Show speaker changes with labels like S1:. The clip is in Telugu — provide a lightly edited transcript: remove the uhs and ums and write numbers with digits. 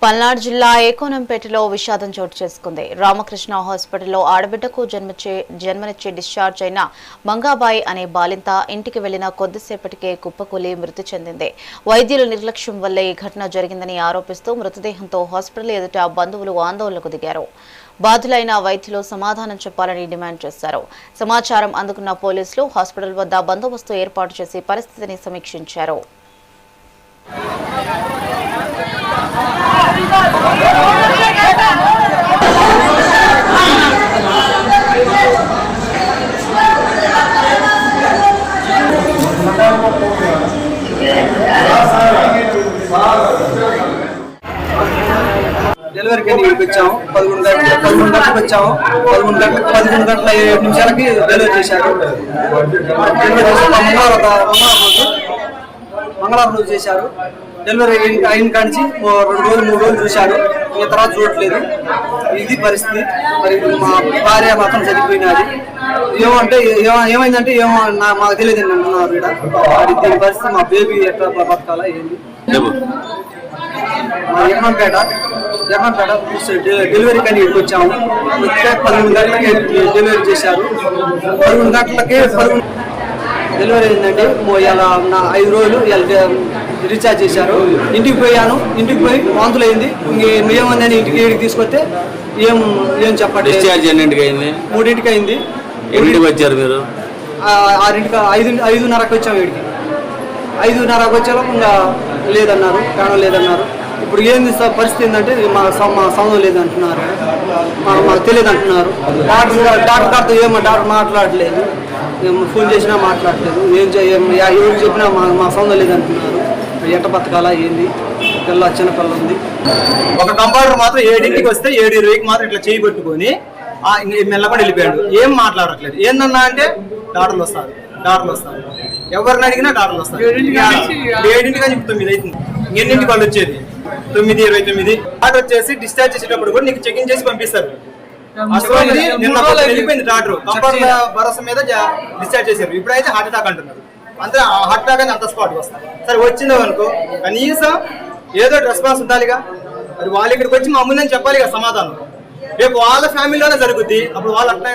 S1: పల్నాడు జిల్లా ఏకోనంపేటలో విషాదం చోటు చేసుకుంది. రామకృష్ణ హాస్పిటల్లో ఆడబిడ్డకు జన్మనిచ్చి డిశ్చార్జ్ అయిన మంగాబాయి అనే బాలింత ఇంటికి వెళ్లిన కొద్దిసేపటికే కుప్పకూలి మృతి చెందింది. వైద్యుల నిర్లక్ష్యం వల్లే ఈ ఘటన జరిగిందని ఆరోపిస్తూ మృతదేహంతో హాస్పిటల్ ఎదుట బంధువులు ఆందోళనకు దిగారు. బాధితులైన వైద్యులు సమాధానం చెప్పాలని డిమాండ్ చేశారు. సమాచారం అందుకున్న పోలీసులు హాస్పిటల్ వద్ద బందోబస్తు ఏర్పాటు చేసి పరిస్థితిని సమీక్షించారు.
S2: డెలివరీకి వచ్చాము 11 గంటలకు వచ్చాము. 11 గంటల 7 నిమిషాలకి డెలివరీ చేశారు. మంగళవారం రోజు చేశారు. డెలివరీ అయిన కాంచి 2 రోజులు 3 రోజులు చూశారు. ఈ తర్వాత చూడట్లేదు. ఇది పరిస్థితి. మరి మా భార్య మాత్రం చనిపోయినది. ఏమంటే ఏమైందంటే మాకు తెలియదు అంటున్నారు. దీని పరిస్థితి మా బేబీ ఎట్లా బతకాలా ఏంది. మా ఎర్రంపేట డెలివరీ కానీ ఇక్కడికి వచ్చాము. 11 గంటలకి డెలివరీ చేశారు. 11 గంటలకే డెలివరీ అయిందండి. ఇలా నా 5 రోజులు రీఛార్జ్ చేశారు. ఇంటికి పోయాను. ఇంటికి పోయి వాంతులు అయింది. ఏమందని ఇంటికి తీసుకొస్తే ఏం చెప్పండి.
S3: డిశ్చార్జ్ ఎన్నింటికి అయింది?
S2: 3ంటికి అయింది.
S3: ఎన్నింటికి వచ్చారు మీరు?
S2: 5:30కి వచ్చాము. 5:30కి వచ్చేలా ఇంకా లేదన్నారు, ప్రాణం లేదన్నారు. ఇప్పుడు ఏంది పరిస్థితి ఏంటంటే మా సౌందం లేదంటున్నారు, మాకు తెలియదు అంటున్నారు. డాక్టర్ గారితో డాక్టర్ మాట్లాడలేదు, ఫోన్ చేసినా మాట్లాడలేదు. ఎవరికి చెప్పినా మా సౌందం లేదంటున్నారు. ఎట్ట బతకాలా ఏంది. చిన్నపిల్ల ఉంది.
S4: ఒక కంపౌండర్ మాత్రం 7ంటికి వస్తే 7:20కి మాత్రం ఇట్లా చేయి పెట్టుకొని మెల్లపడి వెళ్ళిపోయాడు. ఏం మాట్లాడట్లేదు. ఏందన్నా అంటే డాక్టర్లు వస్తారు. ఎవరిని అడిగినా డాక్టర్లు వస్తారు. 7ంటికి అని 9 అవుతుంది. ఎన్నింటికి వాళ్ళు వచ్చేది 9:29. డాక్టర్ వచ్చేసి డిశ్చార్జ్ చేసేటప్పుడు కూడా నీకు చెకింగ్ చేసి పంపిస్తారు. నిన్న వెళ్ళిపోయింది డాక్టర్. కంపౌండర్ భరోసా మీద డిశ్చార్జ్ చేశారు. ఇప్పుడైతే హార్ట్ అటాక్ అంటున్నారు. అంతే హార్ట్ అటాక్ అని అంత స్పాట్ వస్తారు. సరే వచ్చిందో అనుకో, కనీసం ఏదో రెస్పాన్స్ ఉండాలిగా. మరి వాళ్ళు ఇక్కడికి వచ్చి మా ముందని చెప్పాలిగా సమాధానం. రేపు వాళ్ళ ఫ్యామిలీలోనే జరుగుద్ది. అప్పుడు వాళ్ళు అట్లా